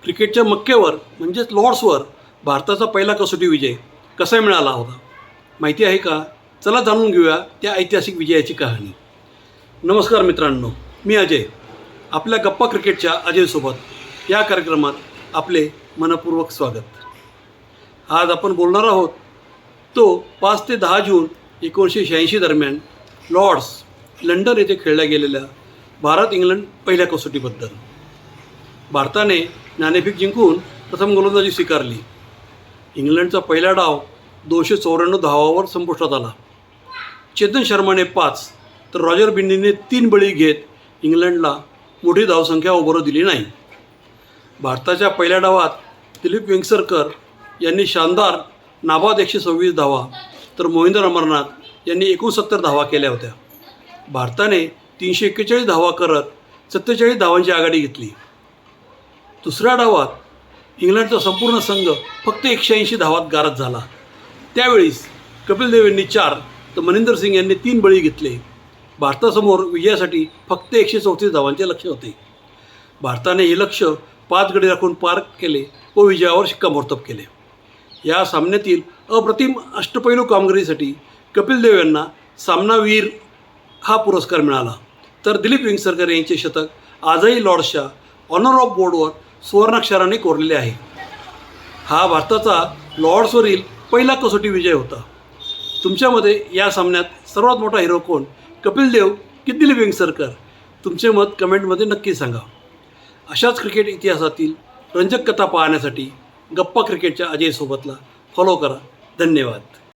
क्रिकेटच्या मक्केवर म्हणजेच लॉर्ड्सवर भारताचा पहिला कसोटी विजय कसा मिळाला होता माहिती आहे का? चला जाणून घेऊया त्या ऐतिहासिक विजयाची कहाणी. नमस्कार मित्रांनो, मी अजय. आपल्या गप्पा क्रिकेटच्या अजयसोबत या कार्यक्रमात आपले मनपूर्वक स्वागत. आज आपण बोलणार आहोत तो 5 ते 10 जून 1986 दरम्यान लॉर्ड्स लंडन येथे खेळल्या गेलेल्या भारत इंग्लंड पहिल्या कसोटीबद्दल. भारताने नाणेफेक जिंकून प्रथम गोलंदाजी स्वीकारली. इंग्लंडचा पहिला डाव 294 धावांवर संपुष्टात आला. चेतन शर्माने 5 तर रॉजर बिन्नीने 3 बळी घेत इंग्लंडला मोठी धावसंख्या उभारू दिली नाही. भारताच्या पहिल्या डावात दिलीप वेंगसरकर यांनी शानदार नाबाद 126 धावा तर मोहिंदर अमरनाथ यांनी 69 धावा केल्या होत्या. भारताने 341 धावा करत 47 धावांची आघाडी घेतली. दुसऱ्या डावात इंग्लंडचा संपूर्ण संघ फक्त 180 धावात गारद झाला. त्यावेळीस कपिल देव यांनी 4 तर मनिंदर सिंग यांनी 3 बळी घेतले. भारतासमोर विजयासाठी फक्त 134 धावांचे लक्ष्य होते. भारताने हे लक्ष्य 5 गडी राखून पार केले व विजयावर शिक्कामोर्तब केले. या सामन्यातील अप्रतिम अष्टपैलू कामगिरीसाठी कपिल देव यांना सामनावीर हा पुरस्कार मिळाला. तर दिलीप वेंगसरकर यांचे शतक आजही लॉर्ड्सच्या ऑनर ऑफ बोर्डवर सुवर्णाक्षराने कोरलेले आहे. हा भारताचा लॉर्ड्सवरील पहिला कसोटी विजय होता. तुमच्यामध्ये या सामन्यात सर्वात मोठा हिरो कोण, कपिल देव की दिलीप वेंगसरकर? तुमचे मत कमेंटमध्ये नक्की सांगा. अशाच क्रिकेट इतिहासातील रंजक कथा पाहण्यासाठी गप्पा क्रिकेटच्या अजयसोबतला फॉलो करा. धन्यवाद.